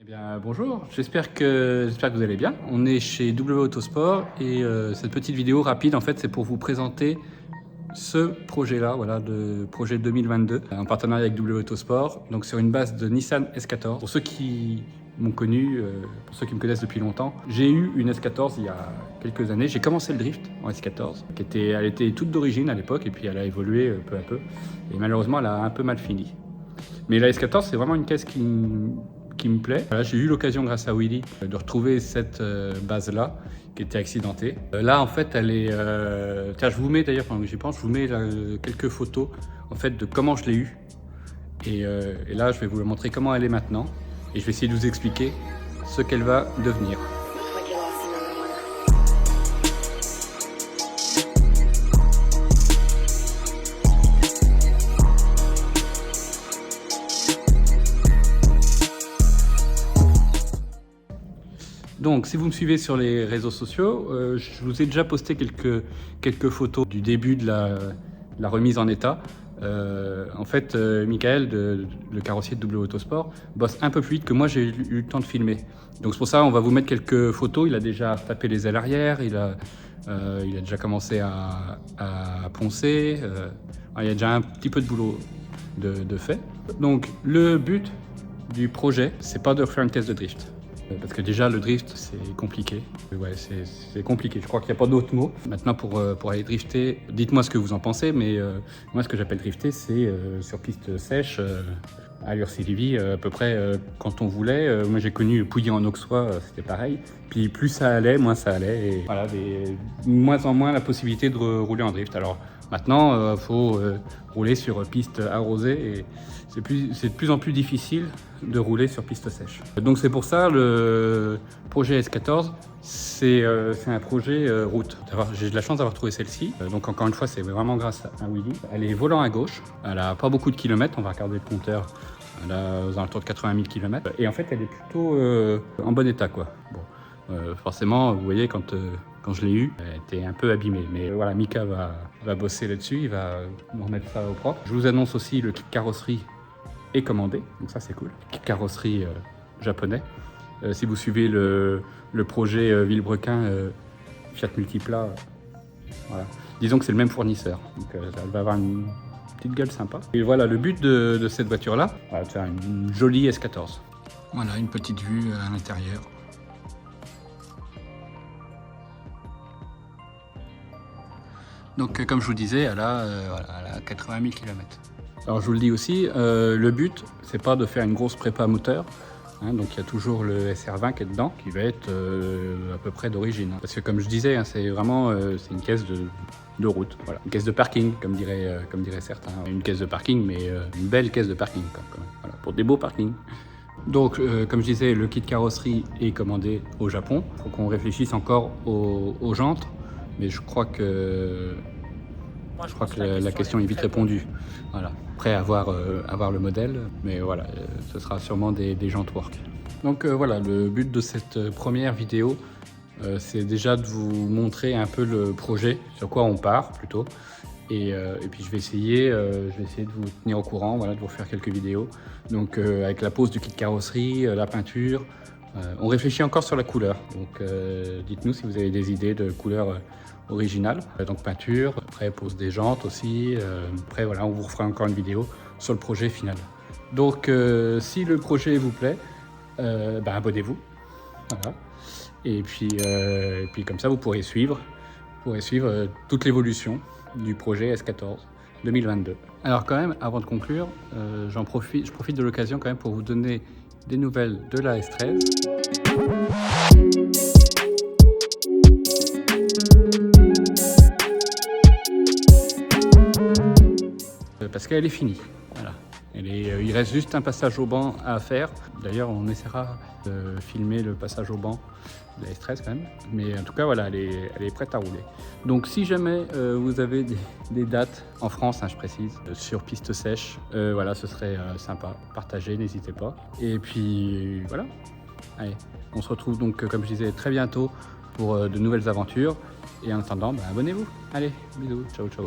Bien, bonjour, j'espère que vous allez bien. On est chez W Autosport et cette petite vidéo rapide, en fait, c'est pour vous présenter ce projet-là, voilà, le projet 2022, en partenariat avec W Autosport, donc sur une base de Nissan S14. Pour ceux qui m'ont connu, pour ceux qui me connaissent depuis longtemps, j'ai eu une S14 il y a quelques années. J'ai commencé le drift en S14, elle était toute d'origine à l'époque et puis elle a évolué peu à peu. Et malheureusement, elle a un peu mal fini. Mais la S14, c'est vraiment une caisse qui me plaît. Voilà, j'ai eu l'occasion, grâce à Willy, de retrouver cette base-là, qui était accidentée. Là, en fait, elle est... Tiens, je vous mets d'ailleurs, pendant que j'y pense, je vous mets quelques photos, en fait, de comment je l'ai eue. Et là, je vais vous montrer comment elle est maintenant. Et je vais essayer de vous expliquer ce qu'elle va devenir. Donc, si vous me suivez sur les réseaux sociaux, je vous ai déjà posté quelques photos du début de la remise en état. En fait, Michael, le carrossier de W Autosport, bosse un peu plus vite que moi, j'ai eu le temps de filmer. Donc c'est pour ça, on va vous mettre quelques photos. Il a déjà tapé les ailes arrière, il a déjà commencé à poncer. Il y a déjà un petit peu de boulot de fait. Donc le but du projet, c'est pas de refaire une caisse de drift. Parce que déjà le drift c'est compliqué, ouais, c'est compliqué, je crois qu'il n'y a pas d'autre mot. Maintenant pour aller drifter, dites-moi ce que vous en pensez, mais moi ce que j'appelle drifter c'est sur piste sèche, à l'Ursi-Lévy à peu près quand on voulait. Moi j'ai connu Pouilly en Auxois, c'était pareil, puis plus ça allait, moins ça allait, et voilà, moins en moins la possibilité de rouler en drift. Alors maintenant il faut rouler sur piste arrosée et c'est de plus en plus difficile de rouler sur piste sèche. Donc c'est pour ça le projet S14, c'est un projet route. J'ai de la chance d'avoir trouvé celle-ci. Donc encore une fois, c'est vraiment grâce à Willy. Elle est volant à gauche, elle a pas beaucoup de kilomètres, on va regarder le compteur. Elle a aux alentours de 80 000 km. Et en fait, elle est plutôt en bon état, quoi. Bon, forcément, vous voyez, quand je l'ai eue, elle était un peu abîmée. Mais voilà, Mika va bosser là-dessus, il va nous remettre ça au propre. Je vous annonce aussi le kit carrosserie est commandé, donc ça c'est cool. Kit carrosserie japonais. Si vous suivez le projet Villebrequin Fiat Multipla, voilà. Disons que c'est le même fournisseur, donc elle va avoir une petite gueule sympa. Et voilà, le but de cette voiture-là, voilà, c'est une jolie S14. Voilà, une petite vue à l'intérieur. Donc comme je vous disais, elle a 80 000 km. Alors je vous le dis aussi, le but, c'est pas de faire une grosse prépa moteur. Hein, donc il y a toujours le SR20 qui est dedans, qui va être à peu près d'origine. Hein. Parce que comme je disais, hein, c'est vraiment c'est une caisse de route. Voilà. Une caisse de parking, comme diraient certains. Une caisse de parking, mais une belle caisse de parking quand même. Voilà, pour des beaux parkings. Donc comme je disais, le kit carrosserie est commandé au Japon. Il faut qu'on réfléchisse encore aux jantes, mais je crois que la question est vite répondue. Voilà. Après avoir le modèle, mais voilà, ce sera sûrement des jantes work. Donc voilà, le but de cette première vidéo, c'est déjà de vous montrer un peu le projet, sur quoi on part plutôt. Et puis je vais essayer de vous tenir au courant, voilà, de vous faire quelques vidéos. Donc avec la pose du kit carrosserie, la peinture, on réfléchit encore sur la couleur. Donc dites-nous si vous avez des idées de couleurs originales. Donc peinture, après pose des jantes aussi. Après voilà, on vous refera encore une vidéo sur le projet final. Donc si le projet vous plaît, abonnez-vous. Voilà. Et puis comme ça vous pourrez suivre toute l'évolution du projet S14 2022. Alors quand même, avant de conclure, je profite de l'occasion quand même pour vous donner des nouvelles de la S13. Parce qu'elle est finie. Voilà. Il reste juste un passage au banc à faire. D'ailleurs, on essaiera de filmer le passage au banc de la S13 quand même. Mais en tout cas, voilà, elle est prête à rouler. Donc si jamais vous avez des dates en France, hein, je précise, sur piste sèche, voilà, ce serait sympa. Partagez, n'hésitez pas. Et puis voilà. Allez, on se retrouve donc, comme je disais, très bientôt pour de nouvelles aventures. Et en attendant, abonnez-vous. Allez, bisous, ciao, ciao.